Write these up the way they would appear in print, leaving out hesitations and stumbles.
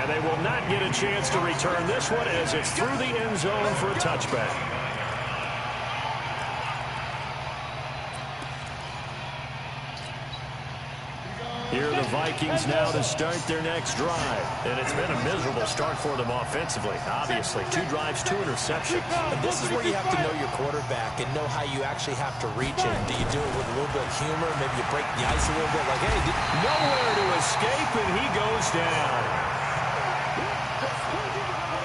And they will not get a chance to return this one as it's through the end zone for a touchback. Here are the Vikings now to start their next drive. And it's been a miserable start for them offensively. Obviously, 2 drives, 2 interceptions. And this is where you have to know your quarterback and know how you actually have to reach him. Do you do it with a little bit of humor? Maybe you break the ice a little bit like, hey, nowhere to escape, and he goes down.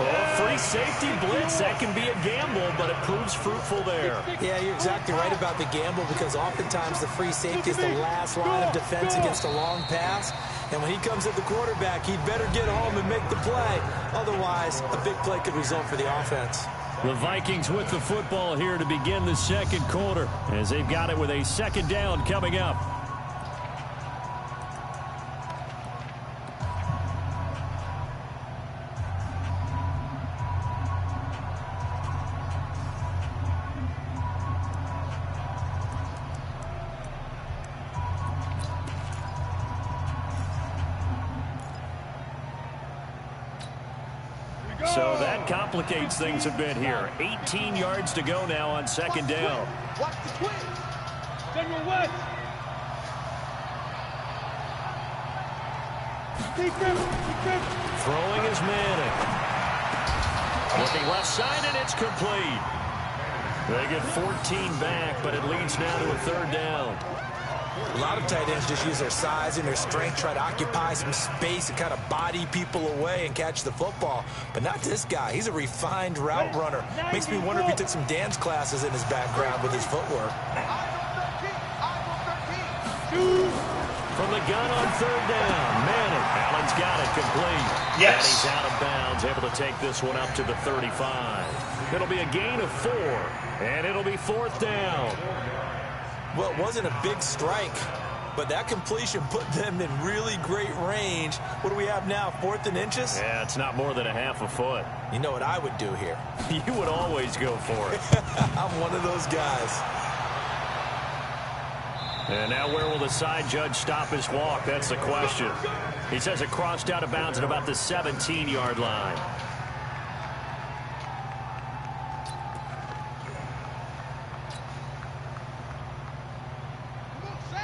Oh, free safety blitz, that can be a gamble, but it proves fruitful there. Yeah, you're exactly right about the gamble because oftentimes the free safety is the last line of defense against a long pass. And when he comes at the quarterback, he'd better get home and make the play. Otherwise, a big play could result for the offense. The Vikings with the football here to begin the second quarter as they've got it with a second down coming up. So that complicates things a bit here. 18 yards to go now on second down. Watch the twin. General West. Throwing is Manning. Looking left side, and it's complete. They get 14 back, but it leads now to a third down. A lot of tight ends just use their size and their strength, try to occupy some space and kind of body people away and catch the football. But not this guy. He's a refined route runner. Makes me wonder if he took some dance classes in his background with his footwork. From the gun on third down, Manning. Allen's got it complete. Yes. And he's out of bounds, able to take this one up to the 35. It'll be a gain of 4, and it'll be fourth down. Well, it wasn't a big strike, but that completion put them in really great range. What do we have now, 4th and inches? Yeah, it's not more than a half a foot. You know what I would do here? You would always go for it. I'm one of those guys. And now where will the side judge stop his walk? That's the question. He says it crossed out of bounds at about the 17-yard line.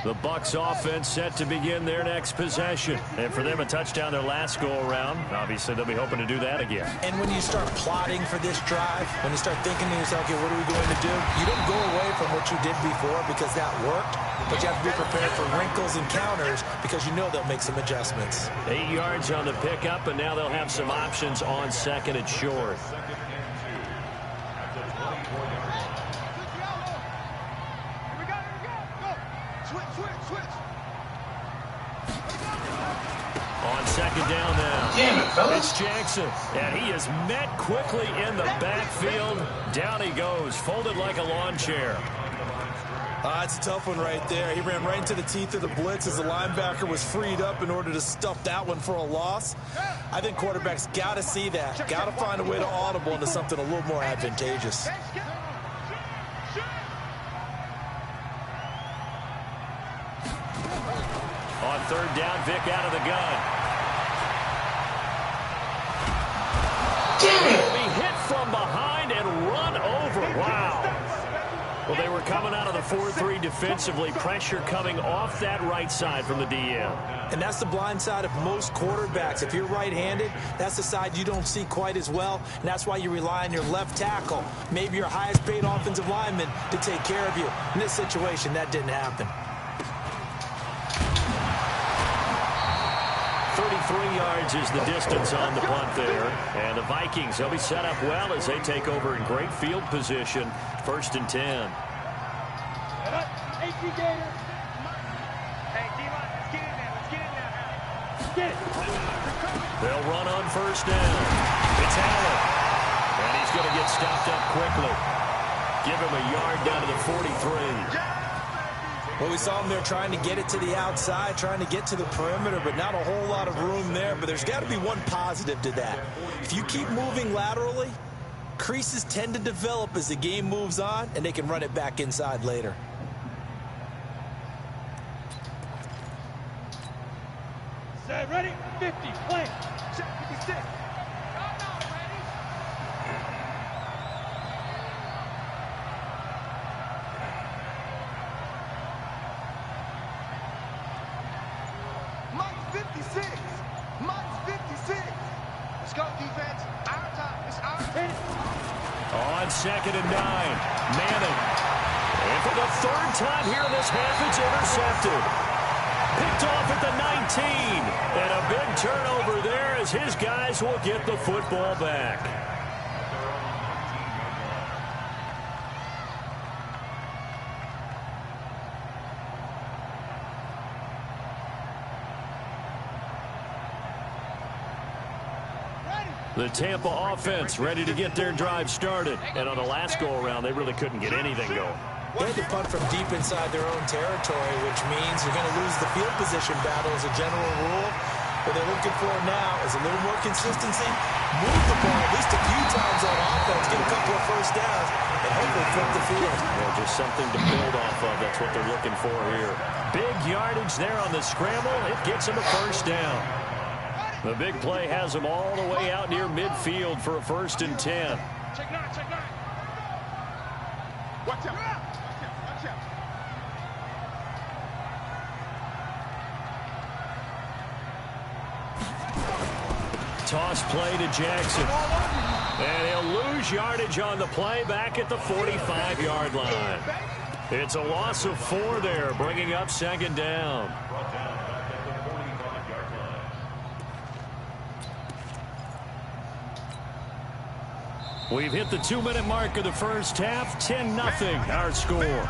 The Bucs offense set to begin their next possession. And for them, a touchdown their last go-around. Obviously, they'll be hoping to do that again. And when you start plotting for this drive, when you start thinking to yourself, okay, what are we going to do? You don't go away from what you did before because that worked. But you have to be prepared for wrinkles and counters because you know they'll make some adjustments. 8 yards on the pickup, and now they'll have some options on second and short. On second down now. Damn it, fellas. It's Jackson, and he is met quickly in the backfield. Down he goes, folded like a lawn chair. It's a tough one right there. He ran right into the teeth of the blitz as the linebacker was freed up in order to stuff that one for a loss. I think quarterbacks got to see that. Got to find a way to audible into something a little more advantageous. On third down, Vic out of the gun. He'll be hit from behind and run over. Wow. Well, they were coming out of the 4-3 defensively. Pressure coming off that right side from the DM. And that's the blind side of most quarterbacks. If you're right-handed, that's the side you don't see quite as well. And that's why you rely on your left tackle, maybe your highest-paid offensive lineman, to take care of you. In this situation, that didn't happen. 33 yards is the distance on the punt there. And the Vikings, they'll be set up well as they take over in great field position. 1st and 10. They'll run on first down. It's Allen. And he's going to get stopped up quickly. Give him a yard down to the 43. Well, we saw him there trying to get it to the outside, trying to get to the perimeter, but not a whole lot of room there. But there's got to be one positive to that. If you keep moving laterally, creases tend to develop as the game moves on, and they can run it back inside later. Set, ready, 50, play. Check 56. Mike's 56. Mike's 56. Let's go, defense. Our time. It's our turn. On 2nd and 9. Manning. And for the 3rd time here in this half, it's intercepted. Picked off at the 19. And a big turnover there as his guys will get the football back. The Tampa offense ready to get their drive started. And on the last go-around, they really couldn't get anything going. They had to punt from deep inside their own territory, which means you're going to lose the field position battle as a general rule. What they're looking for now is a little more consistency, move the ball at least a few times on offense, get a couple of first downs, and hopefully flip the field. Yeah, just something to build off of. That's what they're looking for here. Big yardage there on the scramble. It gets them a first down. The big play has them all the way out near midfield for a 1st and 10. Check 9, check 9. Watch out. Watch out. Toss play to Jackson. And he'll lose yardage on the play back at the 45-yard line. It's a loss of 4 there, bringing up 2nd down. We've hit the 2-minute mark of the first half. 10-0 our score.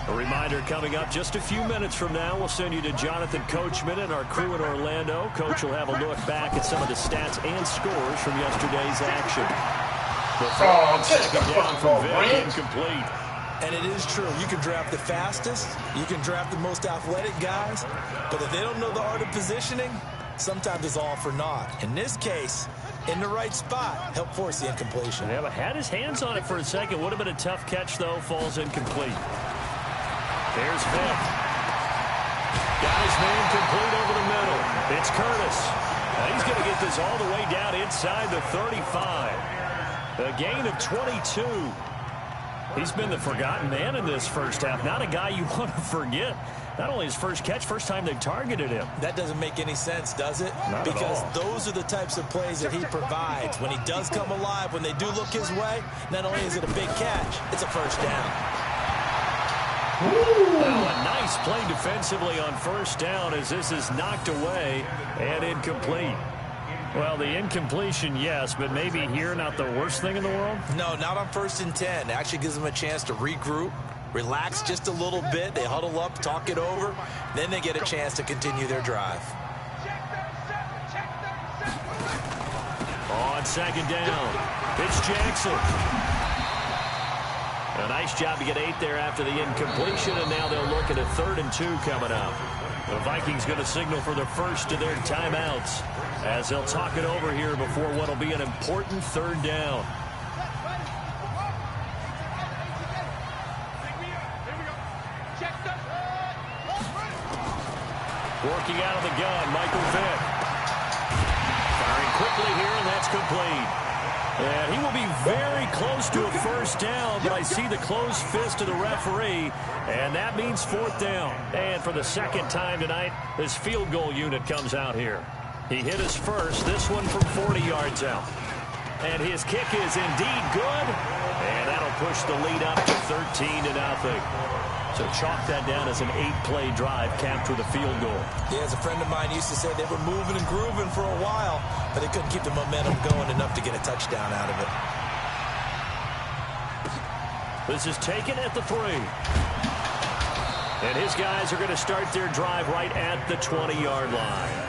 A reminder coming up just a few minutes from now. We'll send you to Jonathan Coachman and our crew in Orlando. Coach will have a look back at some of the stats and scores from yesterday's action. The second down from Vic, incomplete. And it is true. You can draft the fastest. You can draft the most athletic guys. But if they don't know the art of positioning, sometimes it's all for naught. In this case, in the right spot, help force the incompletion. Yeah, but had his hands on it for a second. Would have been a tough catch, though. Falls incomplete. There's Vic. Got his man complete over the middle. It's Curtis. He's going to get this all the way down inside the 35. A gain of 22. He's been the forgotten man in this first half. Not a guy you want to forget. Not only his first catch, first time they targeted him. That doesn't make any sense, does it? Not because at all. Those are the types of plays that he provides. When he does come alive, when they do look his way, not only is it a big catch, it's a first down. Well, a nice play defensively on first down as this is knocked away and incomplete. Well, the incompletion, yes, but maybe here not the worst thing in the world? No, not on 1st and 10. It actually gives them a chance to regroup, relax just a little bit. They huddle up, talk it over. Then they get a chance to continue their drive. On 2nd down, it's Jackson. A nice job to get 8 there after the incompletion, and now they'll look at a 3rd and 2 coming up. The Vikings going to signal for the first of their timeouts as they'll talk it over here before what will be an important 3rd down. Working out of the gun, Michael Vick. Firing quickly here, and that's complete. And he will be very close to a first down, but I see the closed fist of the referee, and that means 4th down. And for the 2nd time tonight, this field goal unit comes out here. He hit his first, this one from 40 yards out. And his kick is indeed good, and that'll push the lead up to 13-0. So chalk that down as an 8-play drive capped with a field goal. Yeah, as a friend of mine used to say, they were moving and grooving for a while, but they couldn't keep the momentum going enough to get a touchdown out of it. This is taken at the 3. And his guys are going to start their drive right at the 20-yard line.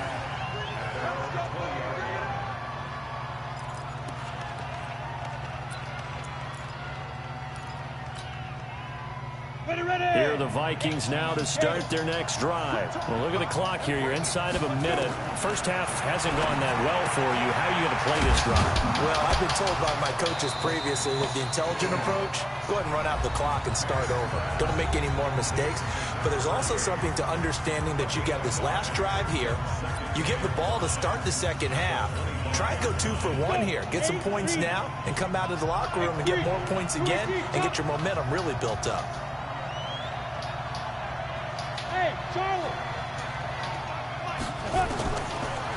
Here are the Vikings now to start their next drive. Well, look at the clock here. You're inside of a minute. First half hasn't gone that well for you. How are you going to play this drive? Well, I've been told by my coaches previously that the intelligent approach, go ahead and run out the clock and start over. Don't make any more mistakes. But there's also something to understanding that you got this last drive here. You get the ball to start the second half. Try and go 2 for 1 here. Get some points now and come out of the locker room and get more points again and get your momentum really built up.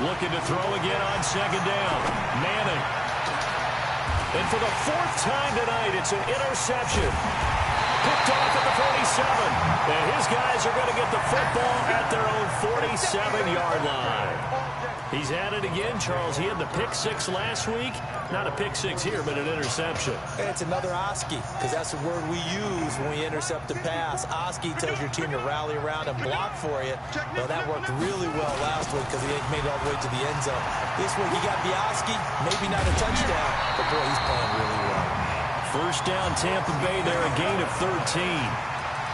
Looking to throw again on second down. Manning. And for the 4th time tonight, it's an interception. Picked off at the 47. And his guys are going to get the football at their own 47-yard line. He's at it again, Charles. He had the pick 6 last week. Not a pick 6 here, but an interception. And it's another Oski, because that's the word we use when we intercept a pass. Oski tells your team to rally around and block for you. Well, that worked really well last week because he made it all the way to the end zone. This week, you got the Oski, maybe not a touchdown, but boy, he's playing really well. First down, Tampa Bay there, a gain of 13.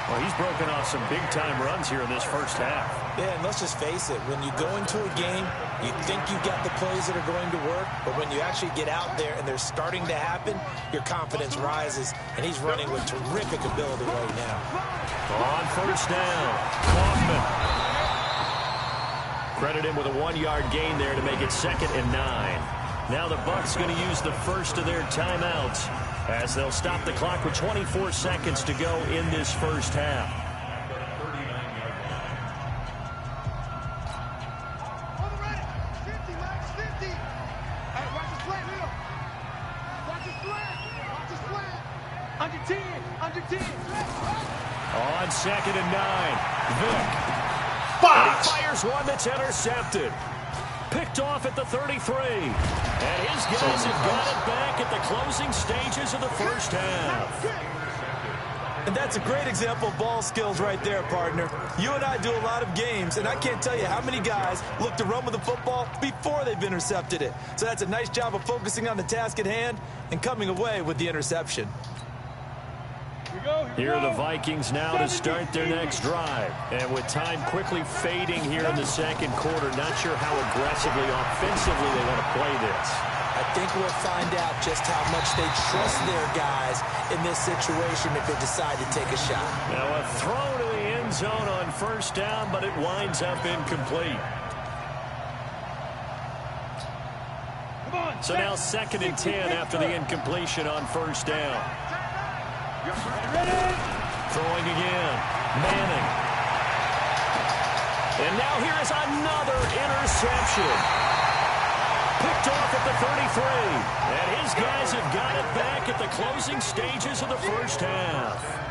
Well, he's broken off some big-time runs here in this first half. Yeah, and let's just face it. When you go into a game, you think you've got the plays that are going to work, but when you actually get out there and they're starting to happen, your confidence rises, and he's running with terrific ability right now. On first down, Kaufman. Credit him with a 1-yard gain there to make it 2nd and 9. Now the Bucs going to use the first of their timeouts as they'll stop the clock with 24 seconds to go in this first half. On 2nd and 9, Vick. He fires one that's intercepted. Picked off at the 33. And his guys have got it back at the closing stages of the first half. And that's a great example of ball skills right there, partner. You and I do a lot of games, and I can't tell you how many guys look to run with the football before they've intercepted it. So that's a nice job of focusing on the task at hand and coming away with the interception. Here are the Vikings now to start their next drive. And with time quickly fading here in the second quarter, not sure how aggressively, offensively they want to play this. I think we'll find out just how much they trust their guys in this situation if they decide to take a shot. Now a throw to the end zone on first down, but it winds up incomplete. So now 2nd and 10 after the incompletion on first down. Throwing again. Manning. And now here is another interception. Picked off at the 33. And his guys have got it back at the closing stages of the first half.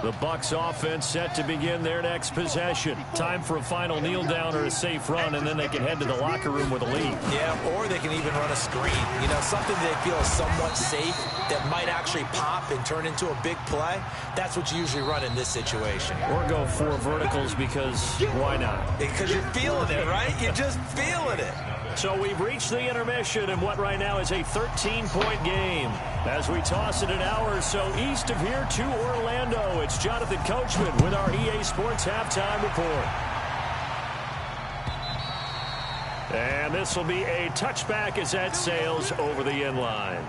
The Bucs offense set to begin their next possession. Time for a final kneel down or a safe run, and then they can head to the locker room with a lead. Yeah, or they can even run a screen. You know, something they feel is somewhat safe that might actually pop and turn into a big play. That's what you usually run in this situation. Or go 4 verticals because why not? Because you're feeling it, right? You're just feeling it. So we've reached the intermission in what right now is a 13-point game. As we toss it an hour or so east of here to Orlando, it's Jonathan Coachman with our EA Sports Halftime Report. And this will be a touchback as that sails over the end line.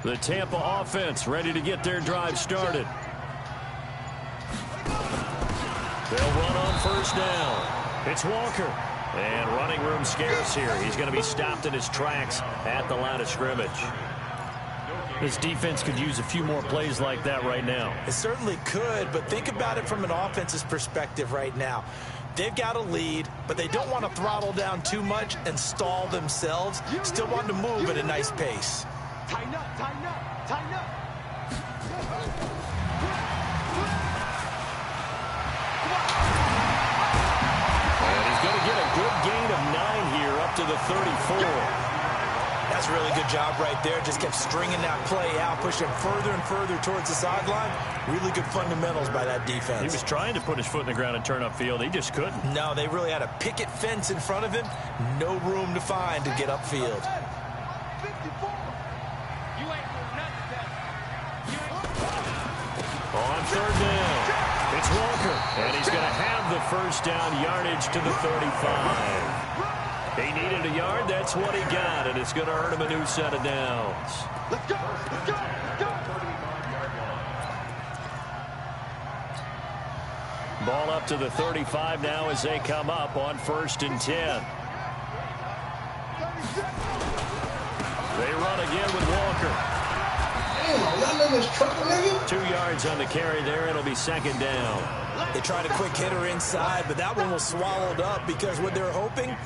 The Tampa offense ready to get their drive started. They'll run on first down. It's Walker. And running room scarce here. He's going to be stopped in his tracks at the line of scrimmage. This defense could use a few more plays like that right now. It certainly could, but think about it from an offense's perspective right now. They've got a lead, but they don't want to throttle down too much and stall themselves. Still want to move at a nice pace. Tighten up, tighten up, tighten up. And he's going to get a good gain of 9 here up to the 34. That's a really good job right there. Just kept stringing that play out, pushing further and further towards the sideline. Really good fundamentals by that defense. He was trying to put his foot in the ground and turn upfield. He just couldn't. No, they really had a picket fence in front of him. No room to find to get upfield. 54. You ain't doing nothing, On third down, it's Walker. And he's going to have the first down yardage to the 35. He needed a yard. That's what he got, and it's going to earn him a new set of downs. Let's go, let's go, let's go. Ball up to the 35 now as they come up on 1st and 10. They run again with Walker. Damn, y'all niggas trucking, nigga? 2 yards on the carry there. It'll be 2nd down. They tried a quick hitter inside, but that one was swallowed up because what they're hoping,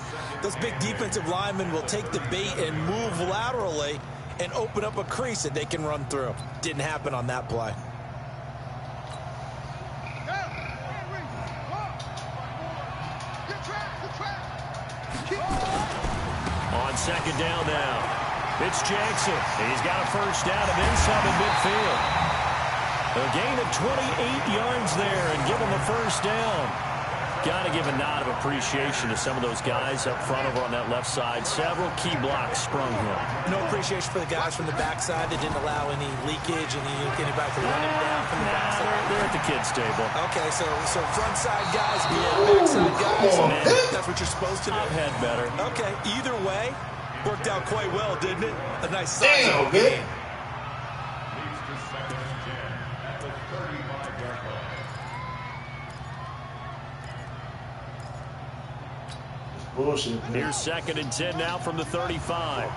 those big defensive linemen will take the bait and move laterally and open up a crease that they can run through. Didn't happen on that play. On 2nd down now, it's Jackson. He's got a first down of inside of midfield. A gain of 28 yards there and give him a first down. Got to give a nod of appreciation to some of those guys up front over on that left side. Several key blocks sprung him. No appreciation for the guys from the backside that didn't allow any leakage and anybody to run him down from the backside. They're at the kids' table. Okay, so front side guys beat backside guys. That's what you're supposed to do. I've had better. Okay, either way, worked out quite well, didn't it? A nice size Damn, of game. Bullshit, man. Here's 2nd and 10 now from the 35.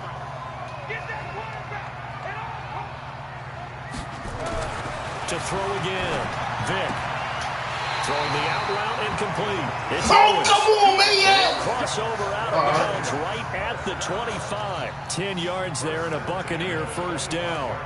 To throw again. Vick. Throwing the out route incomplete. It's Owens. Come on, man! Crossover out of bounds right at the 25. 10 yards there and a Buccaneer first down.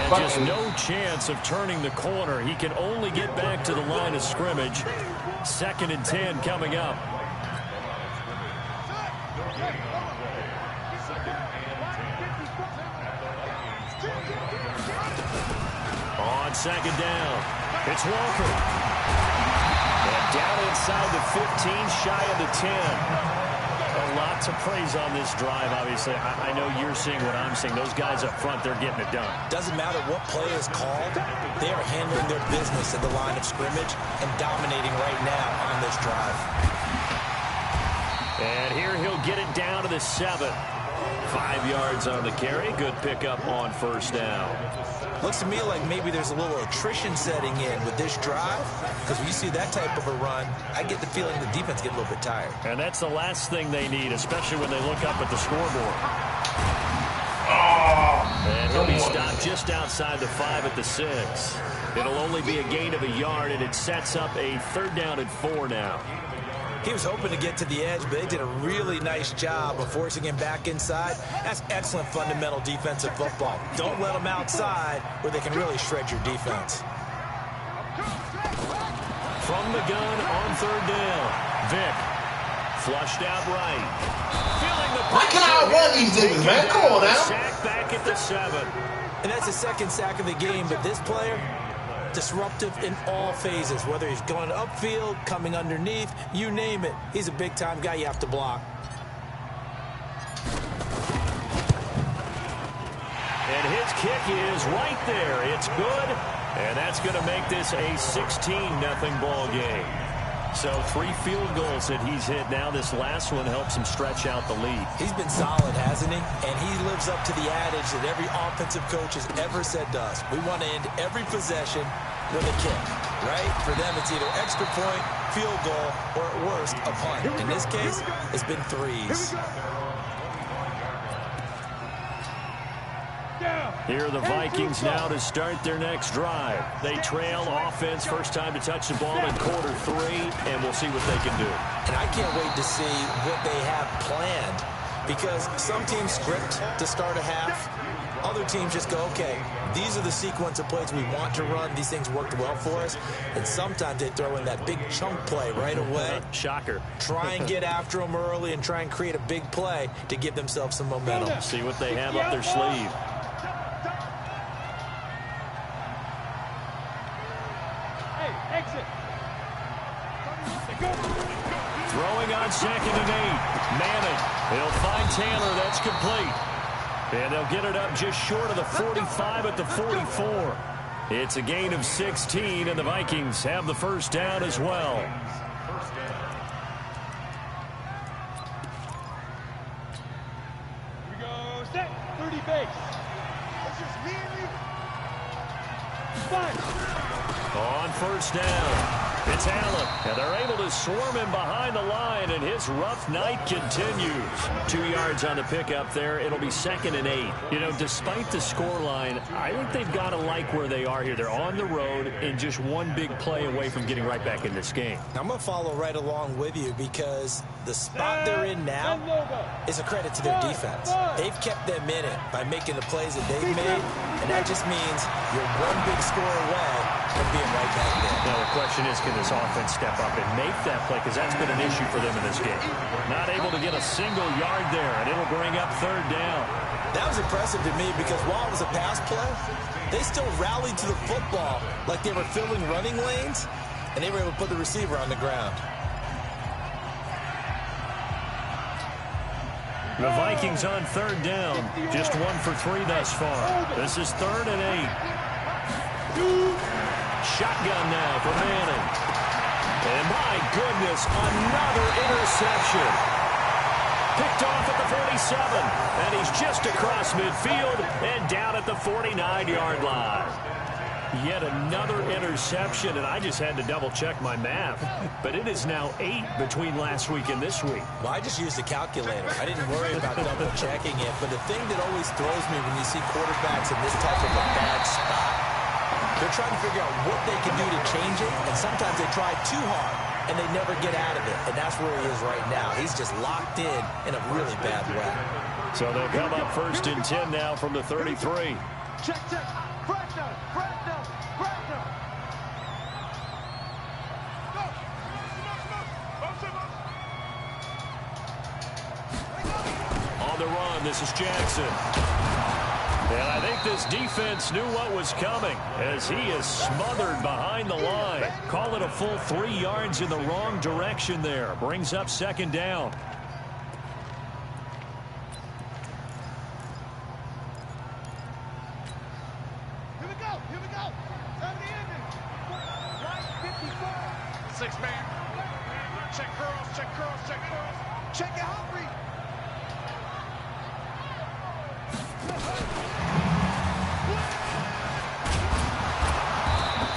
And just no chance of turning the corner. He can only get back to the line of scrimmage. 2nd and 10 coming up. On 2nd down, it's Walker. And down inside the 15, shy of the 10. A lot to praise on this drive, obviously. I know you're seeing what I'm seeing. Those guys up front, they're getting it done. Doesn't matter what play is called. They are handling their business at the line of scrimmage and dominating right now on this drive. And here he'll get it down to the 7. 5 yards on the carry. Good pickup on first down. Looks to me like maybe there's a little attrition setting in with this drive, because when you see that type of a run, I get the feeling the defense get a little bit tired. And that's the last thing they need, especially when they look up at the scoreboard. And he'll be stopped just outside the 5 at the 6. It'll only be a gain of a yard, and it sets up a 3rd down and 4 now. He was hoping to get to the edge, but they did a really nice job of forcing him back inside. That's excellent fundamental defensive football. Don't let them outside where they can really shred your defense. From the gun on 3rd down, Vick flushed out right. Why can't I run these niggas, man? Come on now. Sack back at the 7. And that's the 2nd sack of the game, but this player, disruptive in all phases, whether he's going upfield, coming underneath, you name it. He's a big-time guy you have to block. And his kick is right there. It's good. And that's going to make this a 16-0 ball game. So 3 field goals that he's hit now. This last one helps him stretch out the lead. He's been solid, hasn't he? And he lives up to the adage that every offensive coach has ever said to us. We want to end every possession with a kick, right? For them, it's either extra point, field goal, or at worst, a punt. In this case, it's been 3s. Here are the Vikings now to start their next drive. They trail offense, first time to touch the ball in quarter 3, and we'll see what they can do. And I can't wait to see what they have planned, because some teams script to start a half. Other teams just go, okay, these are the sequence of plays we want to run. These things worked well for us. And sometimes they throw in that big chunk play right away. Shocker. Try and get after them early and try and create a big play to give themselves some momentum. See what they have up their sleeve. Throwing on 2nd and 8. Manning. He'll find Taylor. That's complete. And they'll get it up just short of the 45 at the 44. It's a gain of 16, and the Vikings have the first down as well. Here we go. Set. 30 base. It's just me and you. On first down. It's Allen, and they're able to swarm him behind the line, and his rough night continues. 2 yards on the pickup there. It'll be 2nd and 8. You know, despite the scoreline, I think they've got to like where they are here. They're on the road and just one big play away from getting right back in this game. Now, I'm going to follow right along with you because the spot they're in now is a credit to their defense. They've kept them in it by making the plays that they've made, and that just means you're one big score away from being right back there. Now, the question is, can this offense step up and make that play? Because that's been an issue for them in this game. Not able to get a single yard there, and it'll bring up 3rd down. That was impressive to me because while it was a pass play, they still rallied to the football like they were filling running lanes, and they were able to put the receiver on the ground. The Vikings on 3rd down. Just 1 for 3 thus far. This is 3rd and 8. Shotgun now for Manning. And my goodness, another interception. Picked off at the 47. And he's just across midfield and down at the 49-yard line. Yet another interception, and I just had to double-check my math. But it is now 8 between last week and this week. Well, I just used a calculator. I didn't worry about double-checking it. But the thing that always throws me when you see quarterbacks in this type of a bad spot, they're trying to figure out what they can do to change it, and sometimes they try too hard, and they never get out of it. And that's where he is right now. He's just locked in a really bad way. So they'll come up 1st and 10 now from the 33. Check. Breakdown. On the run, this is Jackson. And I think this defense knew what was coming as he is smothered behind the line. Call it a full 3 yards in the wrong direction there. Brings up 2nd down. Here we go. At the ending. Right 54. 6-man. Check curls. Check it hungry.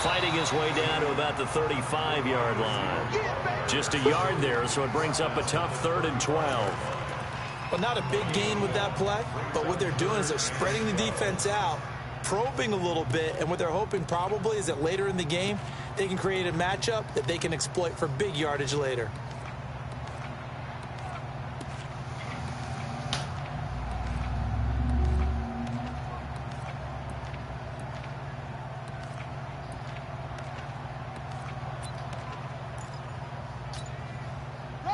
Fighting his way down to about the 35-yard line. Just a yard there, so it brings up a tough 3rd and 12. Well, not a big gain with that play, but what they're doing is they're spreading the defense out, probing a little bit, and what they're hoping probably is that later in the game, they can create a matchup that they can exploit for big yardage later.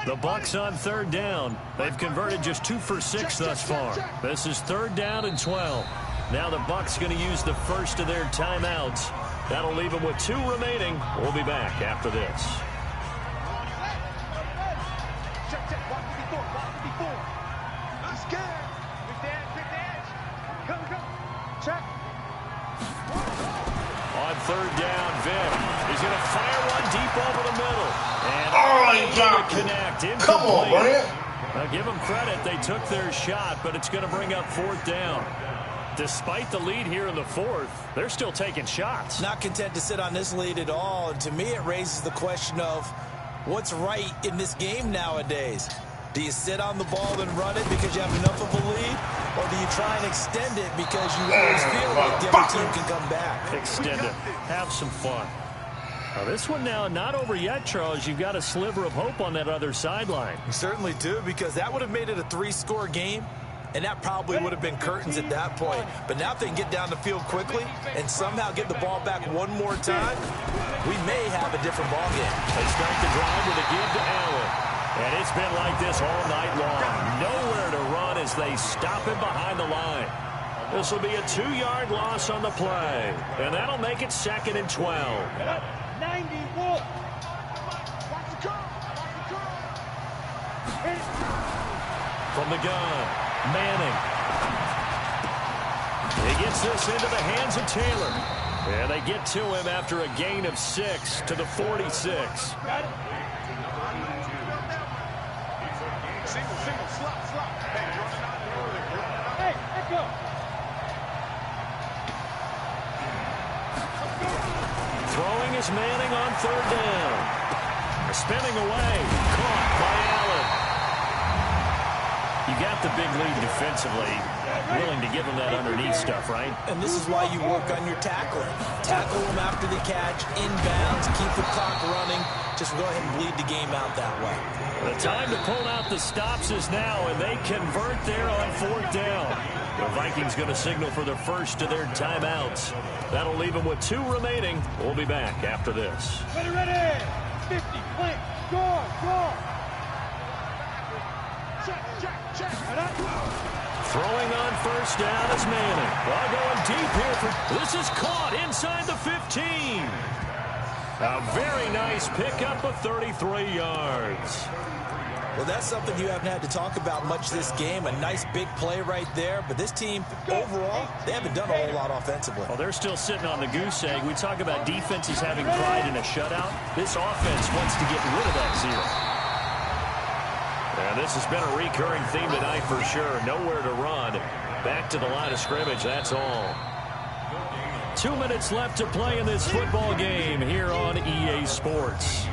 The Bucs on 3rd down. They've converted just 2 for 6 thus far. This is 3rd down and 12. Now the Bucs going to use the first of their timeouts. That'll leave them with 2 remaining. We'll be back after this. Check. Block 54. I'm scared. Big edge. Here we go. Check. On third down, Vic. He's going to fire one deep over the middle. And able to connect. Come on, Brand. Now, give them credit. They took their shot, but it's going to bring up fourth down. Despite the lead here in the fourth, they're still taking shots. Not content to sit on this lead at all. And to me, it raises the question of what's right in this game nowadays. Do you sit on the ball and run it because you have enough of a lead? Or do you try and extend it because you always feel like the other team can come back? Extend it. Have some fun. Now, this one now not over yet, Charles. You've got a sliver of hope on that other sideline. You certainly do, because that would have made it a 3-score game, and that probably would have been curtains at that point. But now if they can get down the field quickly and somehow get the ball back one more time, we may have a different ball game. They start the drive with a give to Allen. And it's been like this all night long. Nowhere to run as they stop him behind the line. This will be a 2-yard loss on the play. And that'll make it 2nd and 12. 91. From the gun, Manning. He gets this into the hands of Taylor. And they get to him after a gain of 6 to the 46. Got it. Single, slot. Hey, let's go. Throwing is Manning on third down. Spinning away. Caught by Allen. You got the big lead defensively. Willing to give them that underneath stuff, right? And this is why you work on your tackling. Tackle them after the catch, inbounds, keep the clock running. Just go ahead and bleed the game out that way. The time to pull out the stops is now, and they convert there on fourth down. The Vikings going to signal for the first of their timeouts. That'll leave them with 2 remaining. We'll be back after this. Ready. 50, flank, score. Check. Throwing on first down is Manning. Well, going deep here. This is caught inside the 15. A very nice pickup of 33 yards. Well, that's something you haven't had to talk about much this game. A nice big play right there. But this team, overall, they haven't done a whole lot offensively. Well, they're still sitting on the goose egg. We talk about defenses having pride in a shutout. This offense wants to get rid of that 0. And this has been a recurring theme tonight for sure. Nowhere to run. Back to the line of scrimmage, that's all. 2 minutes left to play in this football game here on EA Sports.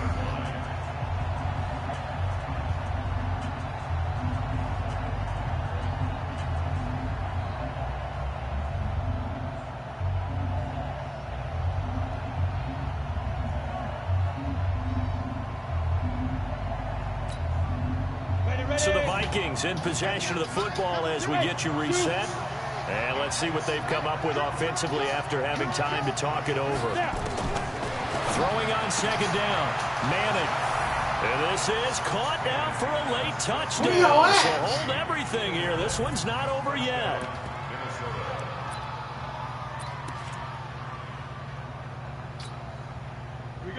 So the Vikings in possession of the football as we get you reset. And let's see what they've come up with offensively after having time to talk it over. Throwing on second down. Manning. And this is caught now for a late touchdown. So hold everything here. This one's not over yet.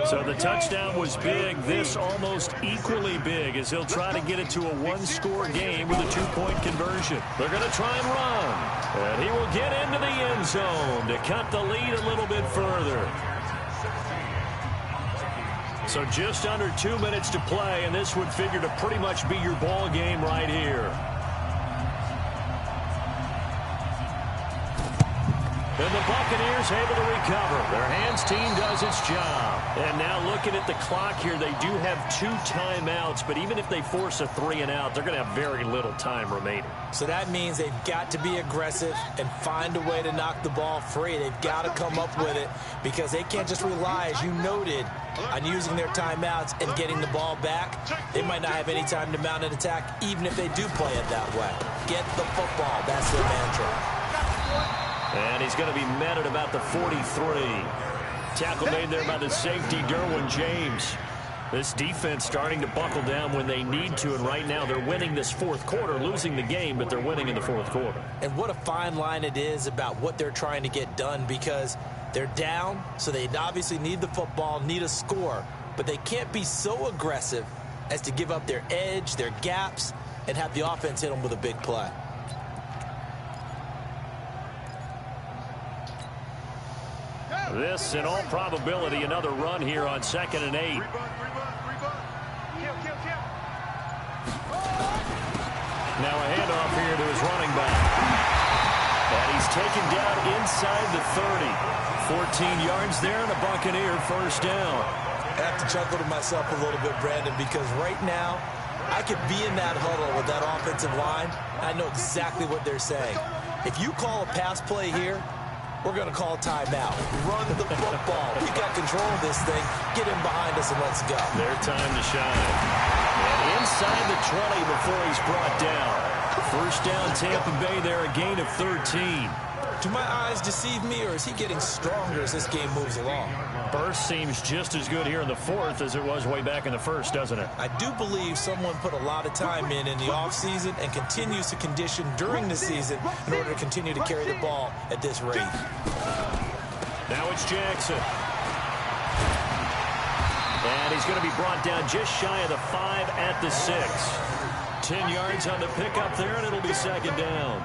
So the touchdown was big. This almost equally big as he'll try to get it to a 1-score game with a 2-point conversion. They're going to try and run. And he will get into the end zone to cut the lead a little bit further. So just under 2 minutes to play, and this would figure to pretty much be your ball game right here. And the Buccaneers able to recover. Their hands team does its job. And now looking at the clock here, they do have 2 timeouts, but even if they force a 3-and-out, they're going to have very little time remaining. So that means they've got to be aggressive and find a way to knock the ball free. They've got to come up with it because they can't just rely, as you noted, on using their timeouts and getting the ball back. They might not have any time to mount an attack, even if they do play it that way. Get the football. That's their mantra. And he's going to be met at about the 43. Tackle made there by the safety, Derwin James. This defense starting to buckle down when they need to, and right now they're winning this fourth quarter, losing the game, but they're winning in the fourth quarter. And what a fine line it is about what they're trying to get done, because they're down, so they obviously need the football, need a score, but they can't be so aggressive as to give up their edge, their gaps, and have the offense hit them with a big play. This, in all probability, another run here on 2nd and 8. Now a handoff here to his running back. And he's taken down inside the 30. 14 yards there and a Buccaneer first down. I have to chuckle to myself a little bit, Brandon, because right now I could be in that huddle with that offensive line. I know exactly what they're saying. If you call a pass play here, we're going to call timeout. Run the football. We got control of this thing. Get in behind us and let's go. Their time to shine. And inside the 20 before he's brought down. First down, Tampa Bay there, a gain of 13. Do my eyes deceive me, or is he getting stronger as this game moves along? Burst seems just as good here in the 4th as it was way back in the 1st, doesn't it? I do believe someone put a lot of time in the offseason and continues to condition during the season in order to continue to carry the ball at this rate. Now it's Jackson. And he's going to be brought down just shy of the 5 at the 6. 10 yards on the pickup there, and it'll be 2nd down.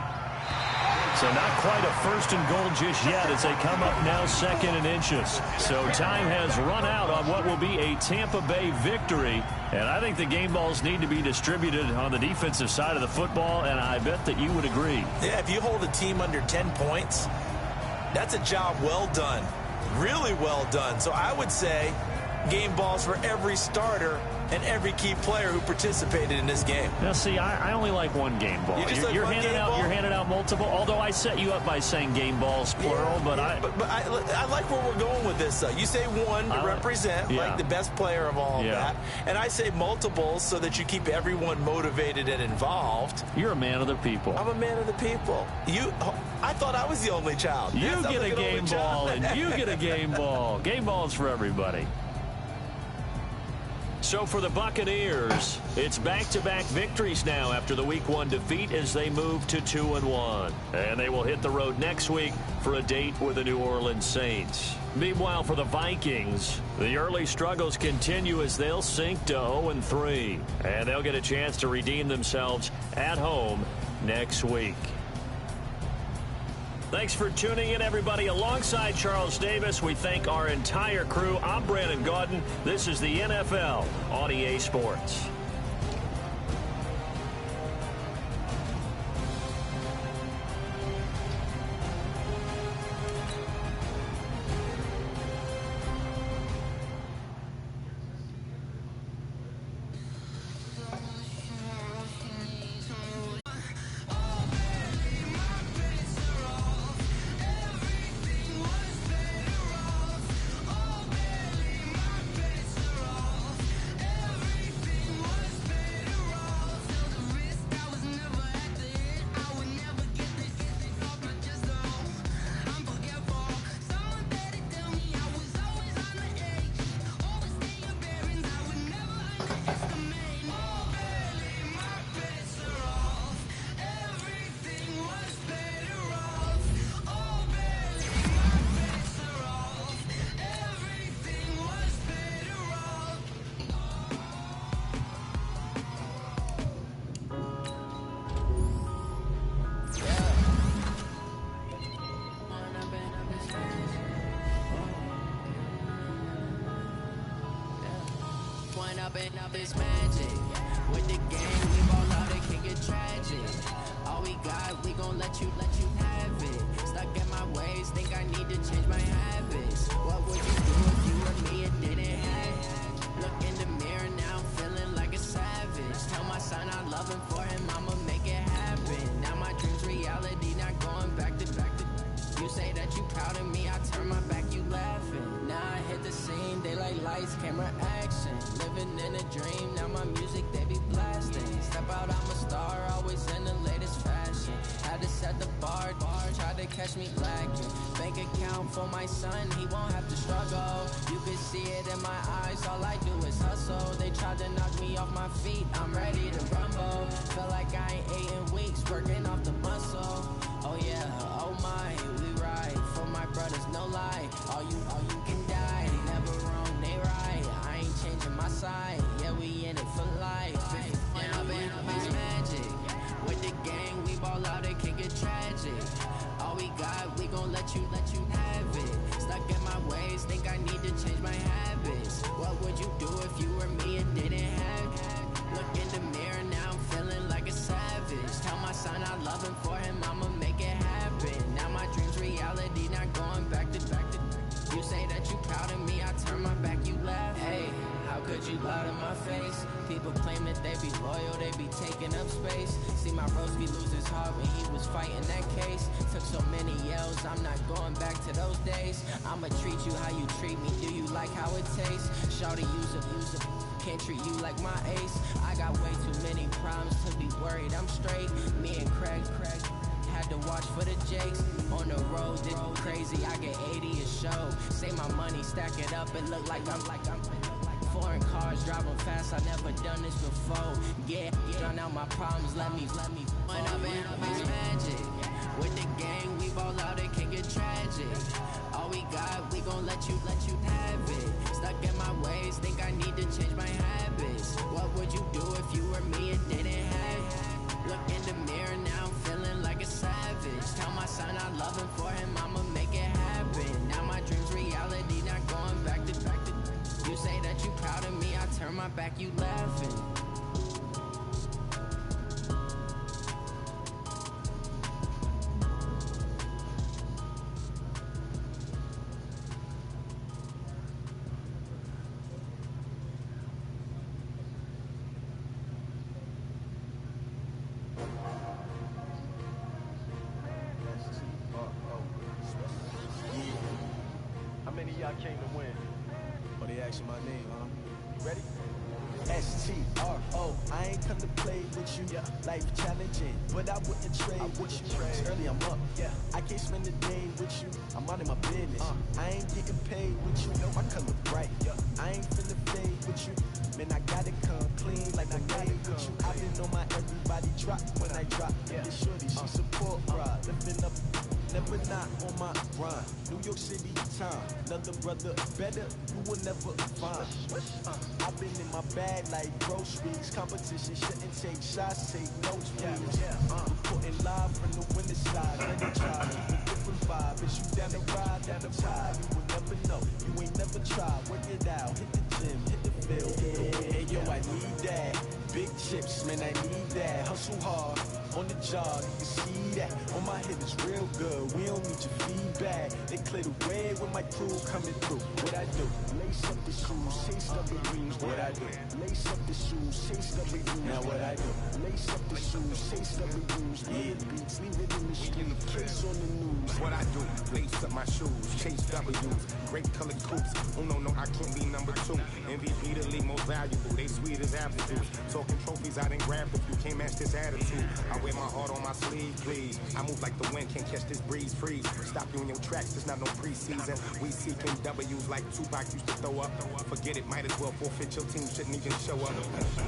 So not quite a 1st and goal just yet as they come up now 2nd and inches. So time has run out on what will be a Tampa Bay victory. And I think the game balls need to be distributed on the defensive side of the football, and I bet that you would agree. Yeah, if you hold a team under 10 points, that's a job well done. Really well done. So I would say game balls for every starter and every key player who participated in this game. Now, see, I only like one game ball. You're handing out multiple, although I set you up by saying game balls, plural, but I like where we're going with this, though. You say one to represent, like the best player of all of that, and I say multiples so that you keep everyone motivated and involved. You're a man of the people. I'm a man of the people. I thought I was the only child. You get a game ball, and you get a game ball. Game balls for everybody. So for the Buccaneers, it's back-to-back victories now after the Week 1 defeat as they move to 2-1. And they will hit the road next week for a date with the New Orleans Saints. Meanwhile, for the Vikings, the early struggles continue as they'll sink to 0-3. And they'll get a chance to redeem themselves at home next week. Thanks for tuning in, everybody. Alongside Charles Davis, we thank our entire crew. I'm Brandon Gaudin. This is the NFL on EA Sports. Up this magic with the game, we ball out, it can get tragic. All we got, we gon' let you have it. Stuck in my ways, think I need to change my habits. What would you do if you were me and didn't have? Look in the mirror now, feeling like a savage. Tell my son I love him, for him I'ma make it happen. Now my dreams reality, not going back to. You say that you proud of me, I turn my back, you laughing. Now I hit the scene, daylight lights, camera action. Living in a dream, now my music, they be blasting. Step out, I'm a star, always in the latest fashion. Had to set the bar, tried to catch me lacking. Bank account for my son, he won't have to struggle. You can see it in my eyes, all I do is hustle. They tried to knock me off my feet, I'm ready to rumble. Feel like I ain't ate in weeks, working off the muscle. Oh yeah, oh my, we ride for my brothers, no lie. All you can die, they never wrong, they right. I ain't changing my side, yeah, we in it for life. It's magic. With the gang, we ball out, it can get tragic. All we got, we gon' let you have it. Stuck in my People claim that they be loyal, they be taking up space. See my broski lose his heart when he was fighting that case. Took so many yells, I'm not going back to those days. I'ma treat you how you treat me, do you like how it tastes? Shawty use a can't treat you like my ace. I got way too many problems to be worried, I'm straight. Me and Craig had to watch for the Jakes. On the road, did crazy, I get 80 a show. Say my money, stack it up, it look like I'm foreign cars, driving fast, I never done this before. Yeah, drown out my problems, let me one up and it's magic. With the gang, we ball out, it can get tragic. All we got, we gon' let you have it. Stuck in my ways, think I need to change my habits. What would you do if you were me and didn't have it? Look in the mirror now, I'm feeling like a savage. Tell my son I love him, for him I'ma make it happen. Now my dream's reality, not going back to. You say that you proud of me, I turn my back, you laughing. How many of y'all came to win? Oh, they asking my name, huh? You ready? STRO, I ain't come to play with you. Life challenging, but I wouldn't trade with you. It's early, I'm up. I can't spend the day with you. I'm out in my business. I ain't getting paid with you. My color bright. I ain't finna fade with you. Man, I gotta come clean like I made with you. I been on my everybody drop when I drop. This shorty, she support ride. Lifting up, never not on my grind. New York City time, another brother better, you will never find. I've been in my bag like groceries. Competition shouldn't take shots, take notes, please. Reporting live from the winter side. Let it try, keep a different vibe. Is you down the ride, down the tide? You will never know, you ain't never tried. Work it out, hit the gym, hit the field. Hey yo, I need that. Big chips, man, I need that. Hustle hard, on the job, you can see that. On my head is real good, we don't need your feedback. They clear the way when my crew coming through. What I do? Lace up the shoes, chase up the rings. What I do? Lace up the shoes, chase up the rings. Now what I do? Lace up the shoes, chase up the rings. Yeah, beats, leave it in the street, case on the news. What I do, lace up my shoes, chase W's, great colored coops. Oh no, I can't be number 2. MVP the league most valuable, they sweet as apple juice. Talking trophies, I didn't grab if you can't match this attitude. I wear my heart on my sleeve, please. I move like the wind, can't catch this breeze, freeze. Stop you in your tracks, there's not no preseason. We seeking W's like Tupac used to throw up. Forget it, might as well forfeit, your team shouldn't even show up.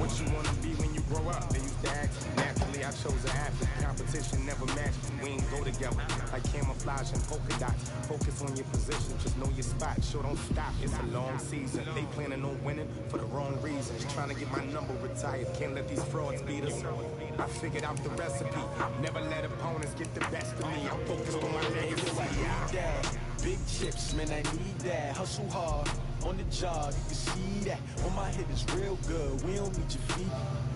What you wanna be when you grow up? They used to ask, naturally I chose an athlete. Competition never matched, we ain't go together. Like camouflage and polka dots. Focus on your position, just know your spot. Sure, don't stop, it's a long season. They planning on winning for the wrong reasons. Trying to get my number retired, can't let these frauds beat us. I figured out the recipe, never let opponents get the best of me. I'm focused on my legacy. I need that. Big chips, man, I need that. Hustle hard, on the job, you can see that. On my head is real good, we don't need your feet.